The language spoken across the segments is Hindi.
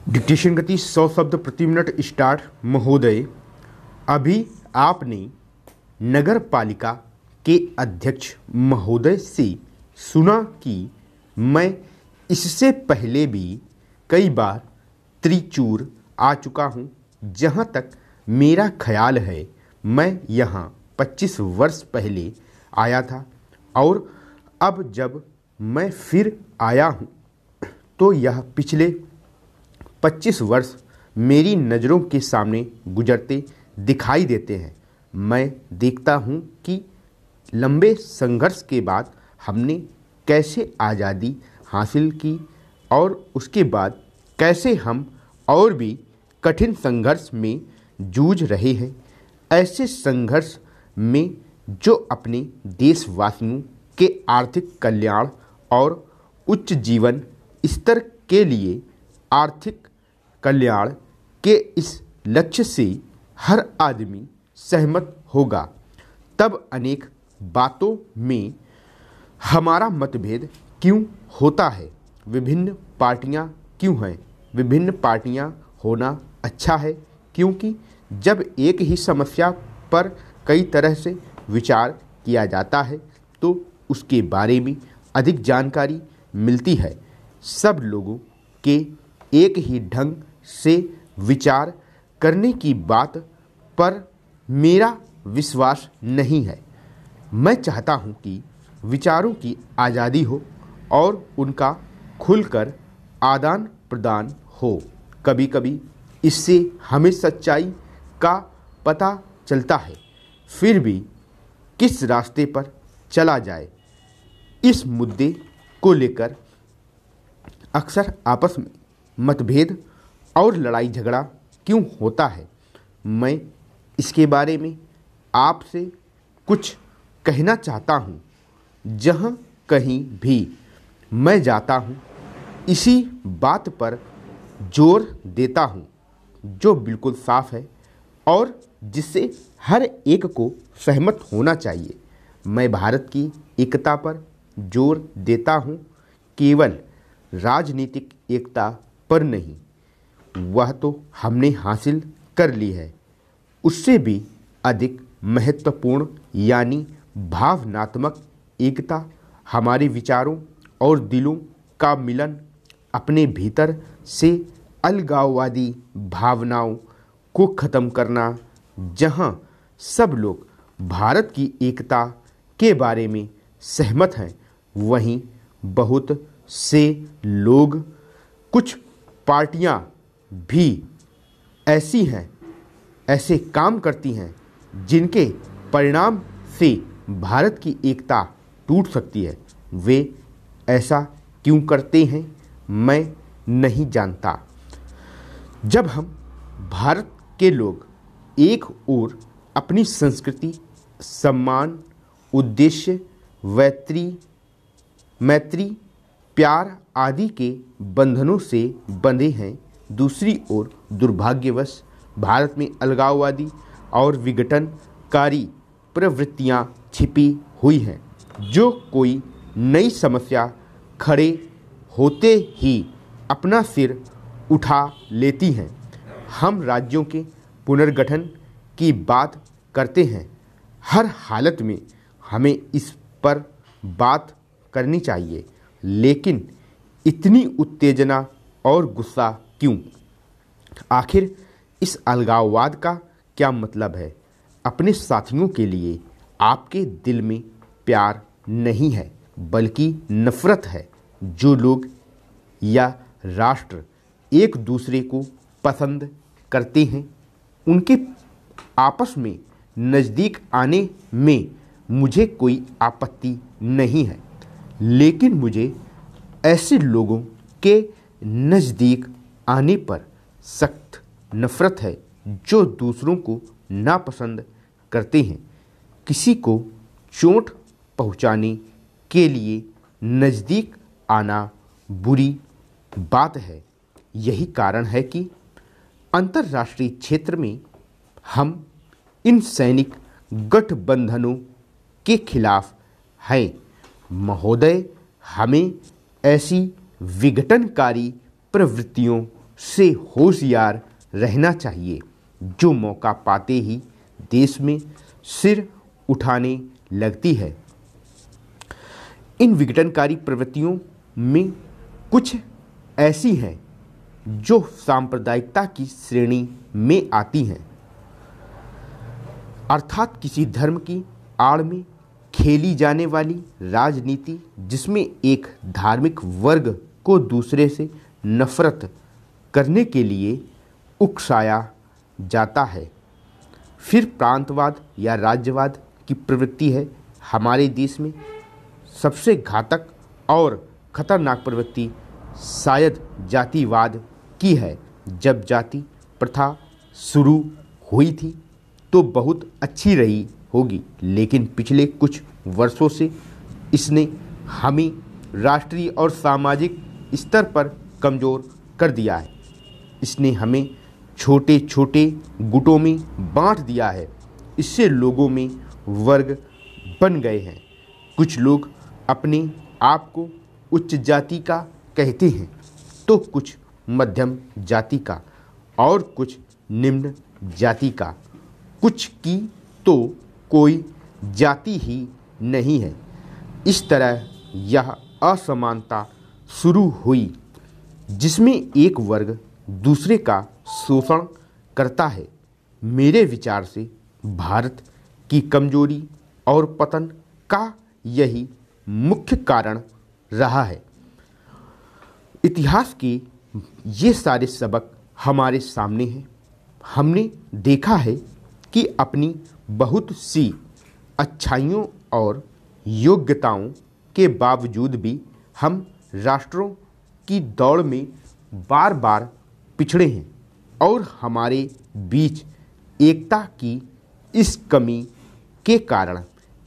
डिक्टेशन गति 100 शब्द प्रति मिनट स्टार्ट। महोदय, अभी आपने नगर पालिका के अध्यक्ष महोदय से सुना कि मैं इससे पहले भी कई बार त्रिचूर आ चुका हूँ। जहाँ तक मेरा ख्याल है, मैं यहाँ 25 वर्ष पहले आया था और अब जब मैं फिर आया हूँ तो यह पिछले 25 वर्ष मेरी नज़रों के सामने गुजरते दिखाई देते हैं। मैं देखता हूँ कि लंबे संघर्ष के बाद हमने कैसे आज़ादी हासिल की और उसके बाद कैसे हम और भी कठिन संघर्ष में जूझ रहे हैं। ऐसे संघर्ष में जो अपने देशवासियों के आर्थिक कल्याण और उच्च जीवन स्तर के लिए आर्थिक कल्याण के इस लक्ष्य से हर आदमी सहमत होगा, तब अनेक बातों में हमारा मतभेद क्यों होता है। विभिन्न पार्टियां क्यों हैं? विभिन्न पार्टियां होना अच्छा है, क्योंकि जब एक ही समस्या पर कई तरह से विचार किया जाता है तो उसके बारे में अधिक जानकारी मिलती है। सब लोगों के एक ही ढंग से विचार करने की बात पर मेरा विश्वास नहीं है। मैं चाहता हूं कि विचारों की आज़ादी हो और उनका खुलकर आदान प्रदान हो। कभी कभी इससे हमें सच्चाई का पता चलता है, फिर भी किस रास्ते पर चला जाए, इस मुद्दे को लेकर अक्सर आपस में मतभेद और लड़ाई झगड़ा क्यों होता है। मैं इसके बारे में आपसे कुछ कहना चाहता हूँ। जहाँ कहीं भी मैं जाता हूँ, इसी बात पर जोर देता हूँ जो बिल्कुल साफ है और जिससे हर एक को सहमत होना चाहिए। मैं भारत की एकता पर जोर देता हूँ, केवल राजनीतिक एकता पर नहीं। वह तो हमने हासिल कर ली है। उससे भी अधिक महत्वपूर्ण यानी भावनात्मक एकता, हमारे विचारों और दिलों का मिलन, अपने भीतर से अलगाववादी भावनाओं को ख़त्म करना। जहां सब लोग भारत की एकता के बारे में सहमत हैं, वहीं बहुत से लोग, कुछ पार्टियां भी ऐसी हैं, ऐसे काम करती हैं जिनके परिणाम से भारत की एकता टूट सकती है। वे ऐसा क्यों करते हैं, मैं नहीं जानता। जब हम भारत के लोग एक ओर अपनी संस्कृति, सम्मान, उद्देश्य, मैत्री, प्यार आदि के बंधनों से बंधे हैं, दूसरी ओर दुर्भाग्यवश भारत में अलगाववादी और विघटनकारी प्रवृत्तियां छिपी हुई हैं, जो कोई नई समस्या खड़े होते ही अपना सिर उठा लेती हैं। हम राज्यों के पुनर्गठन की बात करते हैं। हर हालत में हमें इस पर बात करनी चाहिए, लेकिन इतनी उत्तेजना और गुस्सा क्यों? आखिर इस अलगाववाद का क्या मतलब है? अपने साथियों के लिए आपके दिल में प्यार नहीं है, बल्कि नफरत है। जो लोग या राष्ट्र एक दूसरे को पसंद करते हैं, उनके आपस में नज़दीक आने में मुझे कोई आपत्ति नहीं है, लेकिन मुझे ऐसे लोगों के नज़दीक आने पर सख्त नफरत है जो दूसरों को नापसंद करते हैं। किसी को चोट पहुंचाने के लिए नज़दीक आना बुरी बात है। यही कारण है कि अंतर्राष्ट्रीय क्षेत्र में हम इन सैनिक गठबंधनों के खिलाफ हैं। महोदय, हमें ऐसी विघटनकारी प्रवृत्तियों से होशियार रहना चाहिए, जो मौका पाते ही देश में सिर उठाने लगती है। इन विघटनकारी प्रवृत्तियों में कुछ ऐसी हैं जो सांप्रदायिकता की श्रेणी में आती हैं, अर्थात किसी धर्म की आड़ में खेली जाने वाली राजनीति, जिसमें एक धार्मिक वर्ग को दूसरे से नफरत करने के लिए उकसाया जाता है। फिर प्रांतवाद या राज्यवाद की प्रवृत्ति है। हमारे देश में सबसे घातक और खतरनाक प्रवृत्ति शायद जातिवाद की है। जब जाति प्रथा शुरू हुई थी तो बहुत अच्छी रही होगी, लेकिन पिछले कुछ वर्षों से इसने हमें राष्ट्रीय और सामाजिक स्तर पर कमज़ोर कर दिया है। इसने हमें छोटे छोटे गुटों में बांट दिया है। इससे लोगों में वर्ग बन गए हैं। कुछ लोग अपने आप को उच्च जाति का कहते हैं तो कुछ मध्यम जाति का और कुछ निम्न जाति का, कुछ की तो कोई जाति ही नहीं है। इस तरह यह असमानता शुरू हुई जिसमें एक वर्ग दूसरे का शोषण करता है। मेरे विचार से भारत की कमजोरी और पतन का यही मुख्य कारण रहा है। इतिहास के ये सारे सबक हमारे सामने हैं। हमने देखा है कि अपनी बहुत सी अच्छाइयों और योग्यताओं के बावजूद भी हम राष्ट्रों की दौड़ में बार बार पिछड़े हैं और हमारे बीच एकता की इस कमी के कारण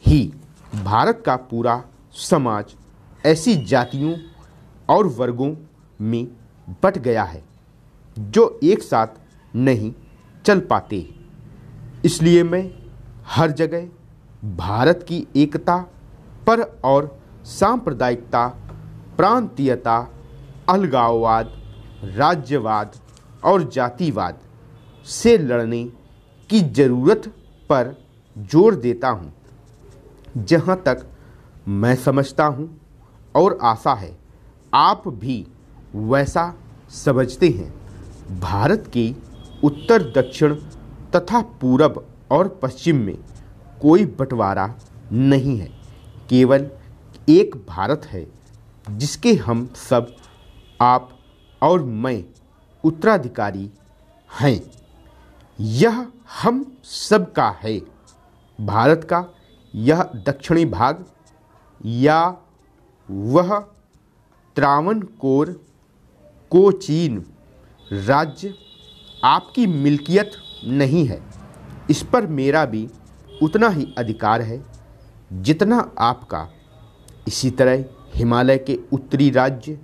ही भारत का पूरा समाज ऐसी जातियों और वर्गों में बट गया है जो एक साथ नहीं चल पाते। इसलिए मैं हर जगह भारत की एकता पर और सांप्रदायिकता, प्रांतीयता, अलगाववाद, राज्यवाद और जातिवाद से लड़ने की ज़रूरत पर जोर देता हूँ। जहाँ तक मैं समझता हूँ और आशा है आप भी वैसा समझते हैं, भारत के उत्तर दक्षिण तथा पूरब और पश्चिम में कोई बंटवारा नहीं है। केवल एक भारत है जिसके हम सब, आप और मैं, उत्तराधिकारी हैं। यह हम सब का है। भारत का यह दक्षिणी भाग या वह त्रावणकोर कोचीन राज्य आपकी मिल्कियत नहीं है। इस पर मेरा भी उतना ही अधिकार है जितना आपका। इसी तरह हिमालय के उत्तरी राज्य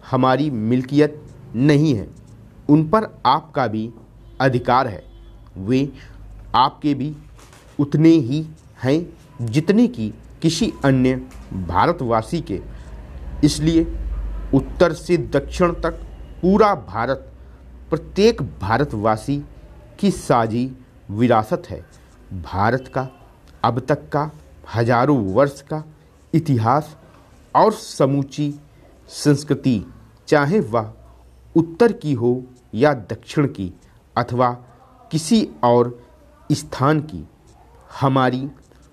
हमारी मिल्कियत नहीं है, उन पर आपका भी अधिकार है। वे आपके भी उतने ही हैं जितने कि किसी अन्य भारतवासी के। इसलिए उत्तर से दक्षिण तक पूरा भारत प्रत्येक भारतवासी की साझी विरासत है। भारत का अब तक का हजारों वर्ष का इतिहास और समूची संस्कृति, चाहे वह उत्तर की हो या दक्षिण की अथवा किसी और स्थान की, हमारी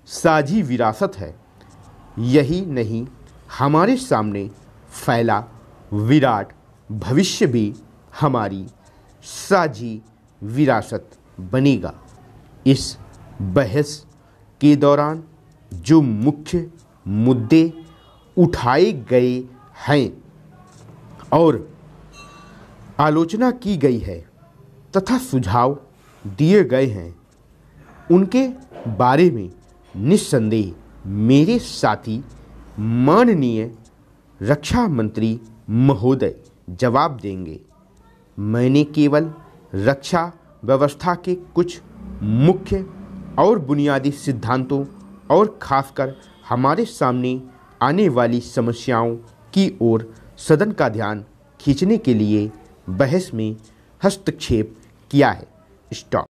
साझी विरासत है। यही नहीं, हमारे सामने फैला विराट भविष्य भी हमारी साझी विरासत बनेगा। इस बहस के दौरान जो मुख्य मुद्दे उठाए गए हैं और आलोचना की गई है तथा सुझाव दिए गए हैं, उनके बारे में निस्संदेह मेरे साथी माननीय रक्षा मंत्री महोदय जवाब देंगे। मैंने केवल रक्षा व्यवस्था के कुछ मुख्य और बुनियादी सिद्धांतों और खासकर हमारे सामने आने वाली समस्याओं की ओर सदन का ध्यान खींचने के लिए बहस में हस्तक्षेप किया है। स्टॉप।